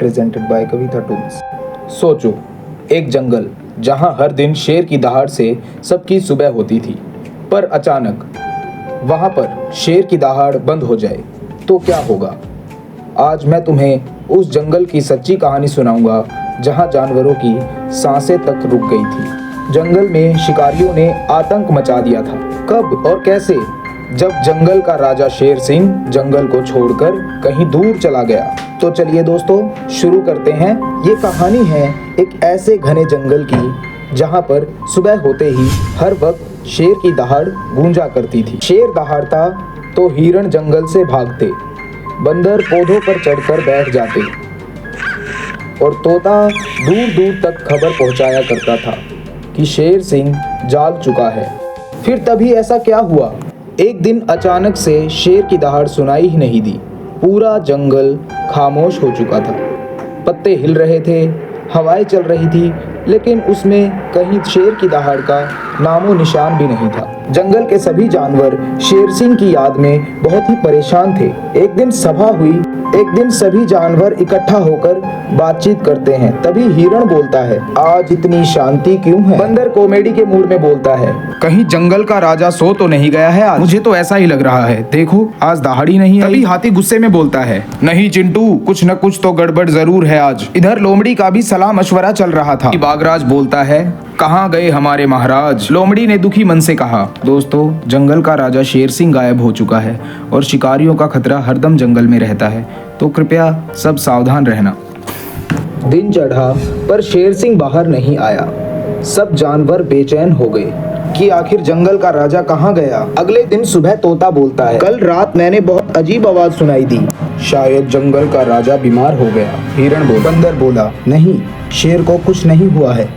Presented by Kavita tools. सोचो, एक जंगल जहां हर दिन शेर की दहाड़ से सबकी सुबह होती थी, पर अचानक वहां पर शेर की दहाड़ बंद हो जाए तो क्या होगा। आज मैं तुम्हें उस जंगल की सच्ची कहानी सुनाऊंगा जहां जानवरों की सांसें तक रुक गई थी। जंगल में शिकारियों ने आतंक मचा दिया था। कब और कैसे? जब जंगल का राजा शेर सिंह जंगल को छोड़कर कहीं दूर चला गया। तो चलिए दोस्तों, शुरू करते हैं। ये कहानी है एक ऐसे घने जंगल की जहां पर सुबह होते ही हर वक्त शेर की दहाड़ गूंजा करती थी। शेर दहाड़ता तो हिरण जंगल से भागते, बंदर पौधों पर चढ़कर बैठ जाते और तोता दूर दूर तक खबर पहुंचाया करता था कि शेर सिंह जाग चुका है। फिर तभी ऐसा क्या हुआ, एक दिन अचानक से शेर की दहाड़ सुनाई ही नहीं दी। पूरा जंगल खामोश हो चुका था। पत्ते हिल रहे थे, हवाएं चल रही थी, लेकिन उसमें कहीं शेर की दहाड़ का नामो निशान भी नहीं था। जंगल के सभी जानवर शेर सिंह की याद में बहुत ही परेशान थे। एक दिन सभा हुई। एक दिन सभी जानवर इकट्ठा होकर बातचीत करते हैं। तभी हिरण बोलता है, आज इतनी शांति क्यों है? बंदर कॉमेडी के मूड में बोलता है, कहीं जंगल का राजा सो तो नहीं गया है आज? मुझे तो ऐसा ही लग रहा है, देखो आज दहाड़ी नहीं है। तभी हाथी गुस्से में बोलता है, नहीं चिंटू, कुछ न कुछ तो गड़बड़ जरूर है आज। इधर लोमड़ी का भी सलाह मशवरा चल रहा था। बागराज बोलता है, कहाँ गए हमारे महाराज? लोमड़ी ने दुखी मन से कहा, दोस्तों, जंगल का राजा शेर सिंह गायब हो चुका है और शिकारियों का खतरा हरदम जंगल में रहता है, तो कृपया सब सावधान रहना। दिन चढ़ा पर शेर सिंह बाहर नहीं आया। सब जानवर बेचैन हो गए कि आखिर जंगल का राजा कहाँ गया। अगले दिन सुबह तोता बोलता है, कल रात मैंने बहुत अजीब आवाज सुनाई दी, शायद जंगल का राजा बीमार हो गया। हिरण बोला। बंदर बोला, नहीं, शेर को कुछ नहीं हुआ है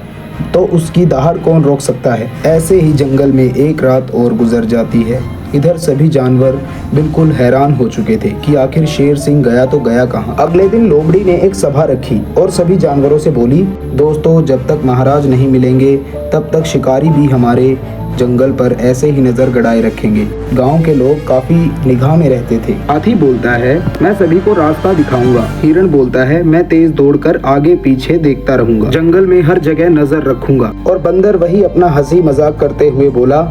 तो उसकी दहाड़ कौन रोक सकता है। ऐसे ही जंगल में एक रात और गुजर जाती है। इधर सभी जानवर बिल्कुल हैरान हो चुके थे कि आखिर शेर सिंह गया तो गया कहाँ। अगले दिन लोमड़ी ने एक सभा रखी और सभी जानवरों से बोली, दोस्तों, जब तक महाराज नहीं मिलेंगे तब तक शिकारी भी हमारे जंगल पर ऐसे ही नजर गड़ाए रखेंगे। गांव के लोग काफी निगाह में रहते थे। हाथी बोलता है, मैं सभी को रास्ता दिखाऊंगा। हिरण बोलता है, मैं तेज दौड़कर आगे पीछे देखता रहूंगा, जंगल में हर जगह नजर रखूंगा। और बंदर वही अपना हंसी मजाक करते हुए बोला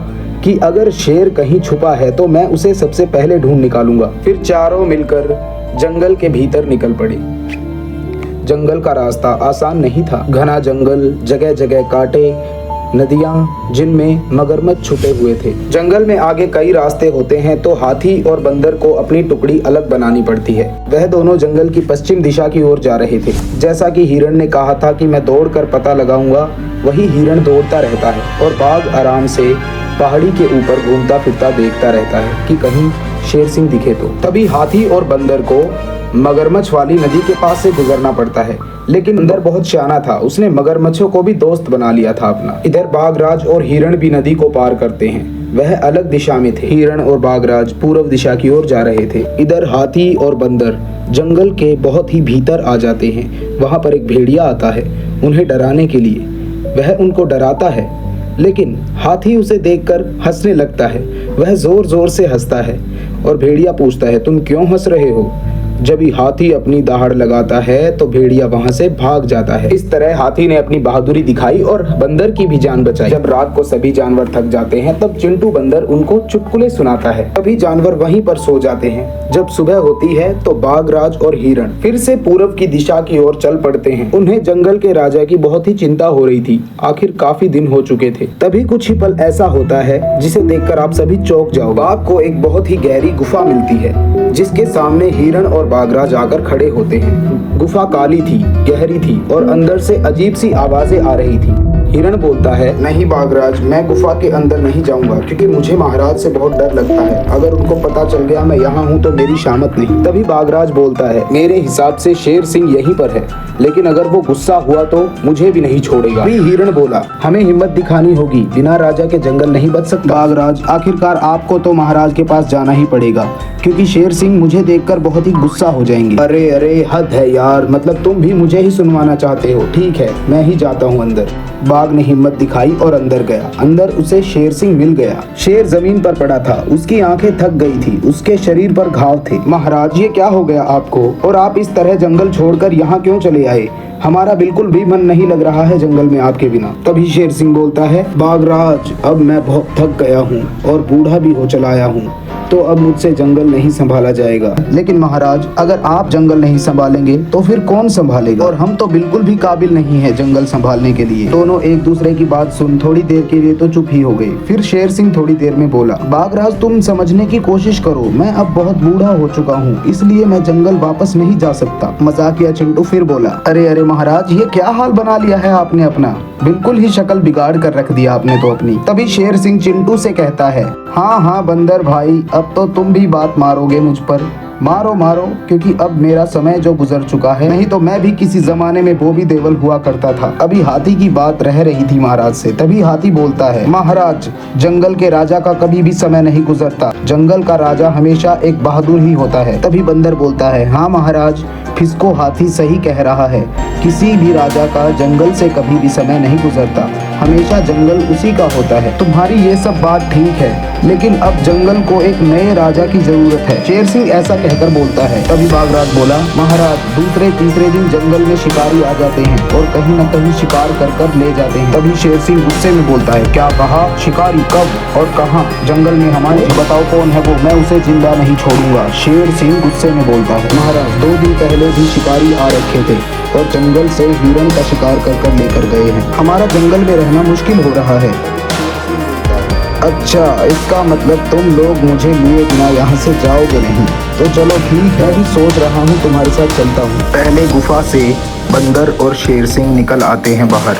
कि अगर शेर कहीं छुपा है तो मैं उसे सबसे पहले ढूंढ निकालूंगा। फिर चारों मिलकर जंगल के भीतर निकल पड़े। जंगल का रास्ता आसान नहीं था। घना जंगल, जगह जगह कांटे, नदियां जिनमें मगरमच्छ छुपे हुए थे। जंगल में आगे कई रास्ते होते हैं तो हाथी और बंदर को अपनी टुकड़ी अलग बनानी पड़ती है। वह दोनों जंगल की पश्चिम दिशा की ओर जा रहे थे। जैसा कि हिरण ने कहा था कि मैं दौड़कर पता लगाऊंगा, वही हिरण दौड़ता रहता है और बाघ आराम से पहाड़ी के ऊपर घूमता फिरता देखता रहता है कि कहीं शेर सिंह दिखे तो। तभी हाथी और बंदर को मगरमच्छ वाली नदी के पास से गुजरना पड़ता है, लेकिन बंदर बहुत शाना था, उसने मगरमच्छों को भी दोस्त बना लिया था अपना। इधर बाघराज और हिरण भी नदी को पार करते हैं। वह अलग दिशा में थे। हिरण और बाघराज पूर्व दिशा की ओर जा रहे थे। इधर हाथी और बंदर जंगल के बहुत ही भीतर आ जाते हैं। वहां पर एक भेड़िया आता है उन्हें डराने के लिए। वह उनको डराता है, लेकिन हाथी उसे देखकर हंसने लगता है। वह जोर जोर से हंसता है और भेड़िया पूछता है, तुम क्यों हंस रहे हो? जब ही हाथी अपनी दहाड़ लगाता है तो भेड़िया वहां से भाग जाता है। इस तरह हाथी ने अपनी बहादुरी दिखाई और बंदर की भी जान बचाई। जब रात को सभी जानवर थक जाते हैं तब चिंटू बंदर उनको चुटकुले सुनाता है। सभी जानवर वहीं पर सो जाते हैं। जब सुबह होती है तो बाघराज और हिरण फिर से पूर्व की दिशा की ओर चल पड़ते हैं। उन्हें जंगल के राजा की बहुत ही चिंता हो रही थी। आखिर काफी दिन हो चुके थे। तभी कुछ ही पल ऐसा होता है जिसे देखकर आप सभी चौंक जाओ। बाघ को एक बहुत ही गहरी गुफा मिलती है जिसके सामने हिरण और बाघराज आकर खड़े होते हैं। गुफा काली थी, गहरी थी और अंदर से अजीब सी आवाजें आ रही थी। हिरण बोलता है, नहीं बाघराज, मैं गुफा के अंदर नहीं जाऊंगा क्योंकि मुझे महाराज से बहुत डर लगता है। अगर उनको पता चल गया मैं यहाँ हूँ तो मेरी शामत नहीं। तभी बाघराज बोलता है, मेरे हिसाब से शेर सिंह यहीं पर है, लेकिन अगर वो गुस्सा हुआ तो मुझे भी नहीं छोड़ेगा। हिरण बोला, हमें हिम्मत दिखानी होगी, बिना राजा के जंगल नहीं बच सकता। बाघराज, आखिरकार आपको तो महाराज के पास जाना ही पड़ेगा क्योंकि शेर सिंह मुझे देखकर बहुत ही गुस्सा हो जाएंगे। अरे अरे, हद है यार, मतलब तुम भी मुझे ही सुनवाना चाहते हो। ठीक है, मैं ही जाता हूँ अंदर। बाघ ने हिम्मत दिखाई और अंदर गया। अंदर उसे शेर सिंह मिल गया। शेर जमीन पर पड़ा था, उसकी आंखें थक गई थी, उसके शरीर पर घाव थे। महाराज, ये क्या हो गया आपको, और आप इस तरह जंगल छोड़कर यहाँ क्यों चले आए? हमारा बिल्कुल भी मन नहीं लग रहा है जंगल में आपके बिना। तभी शेर सिंह बोलता है, बाघराज, अब मैं बहुत थक गया हूँ और बूढ़ा भी हो चला आया हूँ, तो अब मुझसे जंगल नहीं संभाला जाएगा। लेकिन महाराज, अगर आप जंगल नहीं संभालेंगे तो फिर कौन संभालेगा? और हम तो बिल्कुल भी काबिल नहीं है जंगल संभालने के लिए। दोनों एक दूसरे की बात सुन थोड़ी देर के लिए तो चुप ही हो गए। फिर शेर सिंह थोड़ी देर में बोला, बाघराज, तुम समझने की कोशिश करो, मैं अब बहुत बूढ़ा हो चुका हूँ, इसलिए मैं जंगल वापस नहीं जा सकता। मजाकिया चिंटू फिर बोला, अरे अरे महाराज, ये क्या हाल बना लिया है आपने अपना, बिल्कुल ही शक्ल बिगाड़ कर रख दिया आपने तो अपनी। तभी शेर सिंह चिंटू से कहता है, हाँ हाँ बंदर भाई, अब तो तुम भी बात मारोगे मुझ पर। मारो मारो, क्योंकि अब मेरा समय जो गुजर चुका है, नहीं तो मैं भी किसी जमाने में बॉबी देओल हुआ करता था। अभी हाथी की बात रह रही थी महाराज से। तभी हाथी बोलता है, महाराज, जंगल के राजा का कभी भी समय नहीं गुजरता, जंगल का राजा हमेशा एक बहादुर ही होता है। तभी बंदर बोलता है, हाँ महाराज, फिस्को हाथी सही कह रहा है, किसी भी राजा का जंगल से कभी भी समय नहीं गुजरता, हमेशा जंगल उसी का होता है। तुम्हारी ये सब बात ठीक है, लेकिन अब जंगल को एक नए राजा की जरूरत है। शेर सिंह ऐसा कहकर बोलता है। तभी बाघराज बोला, महाराज, दूसरे तीसरे दिन जंगल में शिकारी आ जाते हैं और कहीं न कहीं शिकार कर ले जाते हैं। तभी शेर सिंह गुस्से में बोलता है, क्या कहा? शिकारी कब और कहाँ? जंगल में हमारे, बताओ कौन है वो, मैं उसे जिंदा नहीं छोड़ूंगा। शेर सिंह गुस्से में बोलता है, महाराज, 2 दिन पहले भी शिकारी आ रखे थे और जंगल से हिरण का शिकार कर लेकर गए हैं। हमारा जंगल में रहना मुश्किल हो रहा है। अच्छा, इसका मतलब तुम लोग मुझे लिए बिना यहाँ से जाओगे नहीं? तो चलो ठीक है, भी सोच रहा हूँ तुम्हारे साथ चलता हूँ। पहले गुफा से बंदर और शेर सिंह निकल आते हैं बाहर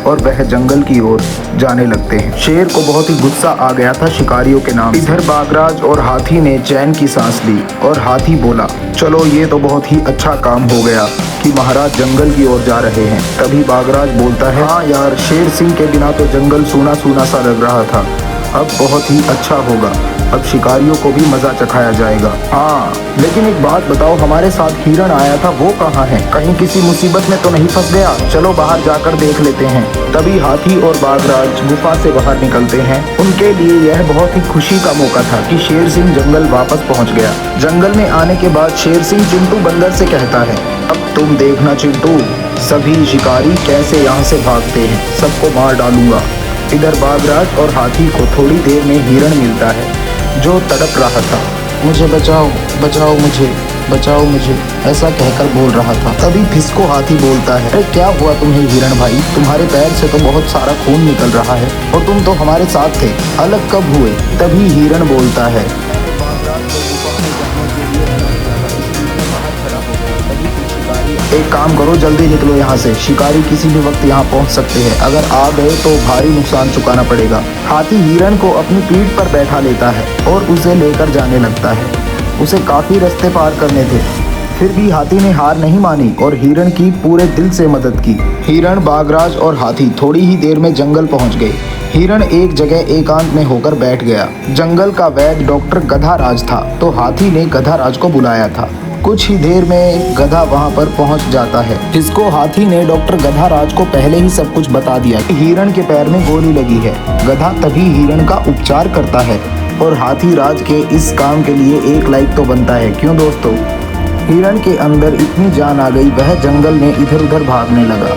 और वह जंगल की ओर जाने लगते हैं। शेर को बहुत ही गुस्सा आ गया था शिकारियों के नाम। इधर बाघराज और हाथी ने चैन की सांस ली और हाथी बोला, चलो ये तो बहुत ही अच्छा काम हो गया कि महाराज जंगल की ओर जा रहे हैं। तभी बाघराज बोलता है, हाँ यार, शेर सिंह के बिना तो जंगल सूना सूना सा लग रहा था, अब बहुत ही अच्छा होगा, अब शिकारियों को भी मजा चखाया जाएगा। हाँ, लेकिन एक बात बताओ, हमारे साथ हिरण आया था, वो कहाँ है? कहीं किसी मुसीबत में तो नहीं फंस गया? चलो बाहर जाकर देख लेते हैं। तभी हाथी और बाघराज गुफा से बाहर निकलते हैं। उनके लिए यह बहुत ही खुशी का मौका था कि शेर सिंह जंगल वापस पहुँच गया। जंगल में आने के बाद शेर सिंह चिंटू बंदर से कहता है, अब तुम देखना चिंटू, सभी शिकारी कैसे यहाँ से भागते हैं, सबको मार डालूंगा। इधर बाघराज और हाथी को थोड़ी देर में हिरण मिलता है जो तड़प रहा था, मुझे बचाओ, बचाओ मुझे, बचाओ मुझे, ऐसा कहकर बोल रहा था। तभी फिस्को हाथी बोलता है, अरे क्या हुआ तुम्हें हिरण भाई, तुम्हारे पैर से तो बहुत सारा खून निकल रहा है और तुम तो हमारे साथ थे, अलग कब हुए? तभी हिरण बोलता है, एक काम करो, जल्दी निकलो यहाँ से, शिकारी किसी भी वक्त यहाँ पहुँच सकते हैं, अगर आ गए तो भारी नुकसान चुकाना पड़ेगा। हाथी हिरण को अपनी पीठ पर बैठा लेता है और उसे लेकर जाने लगता है। उसे काफी रास्ते पार करने थे, फिर भी हाथी ने हार नहीं मानी और हिरण की पूरे दिल से मदद की। हिरण, बाघराज और हाथी थोड़ी ही देर में जंगल पहुँच गए। हिरण एक जगह एकांत में होकर बैठ गया। जंगल का वैद्य डॉक्टर गधाराज था, तो हाथी ने गधाराज को बुलाया था। कुछ ही देर में गधा वहां पर पहुंच जाता है, जिसको हाथी ने डॉक्टर गधाराज को पहले ही सब कुछ बता दिया कि हिरण के पैर में गोली लगी है। गधा तभी हिरण का उपचार करता है और हाथी राज के इस काम के लिए 1 लाइक तो बनता है, क्यों दोस्तों? हिरण के अंदर इतनी जान आ गई, वह जंगल में इधर उधर भागने लगा।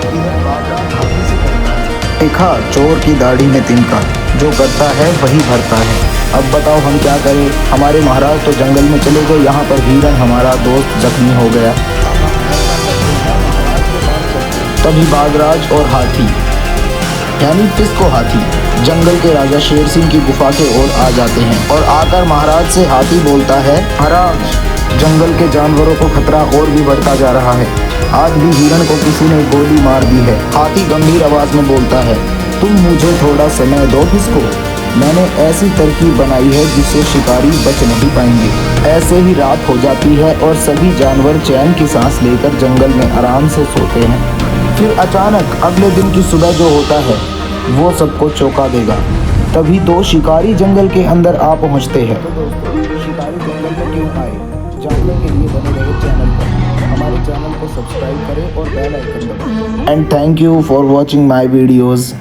देखा, चोर की दाढ़ी में तिनका, जो करता है वही भरता है। अब बताओ हम क्या करें? हमारे महाराज तो जंगल में चले गए, यहाँ पर हिरण हमारा दोस्त जख्मी हो गया। तभी बाघराज और हाथी, यानी फिस्को हाथी, जंगल के राजा शेर सिंह की गुफा के ओर आ जाते हैं और आकर महाराज से हाथी बोलता है, महाराज, जंगल के जानवरों को खतरा और भी बढ़ता जा रहा है, आज भी हिरण को किसी ने गोली मार दी है। हाथी गंभीर आवाज में बोलता है, तुम मुझे थोड़ा समय दो फिस्को, मैंने ऐसी तरकीब बनाई है जिससे शिकारी बच नहीं पाएंगे। ऐसे ही रात हो जाती है और सभी जानवर चैन की सांस लेकर जंगल में आराम से सोते हैं। फिर अचानक अगले दिन की सुबह जो होता है वो सबको चौंका देगा। तभी 2 शिकारी जंगल के अंदर आ पहुंचते हैं। तो दोस्तों, शिकारी जंगल में क्यों आए, जानने के लिए बने रहे चैनल पर। हमारे चैनल को सब्सक्राइब करें और बेल आइकन दबाएं। And thank you for watching my videos.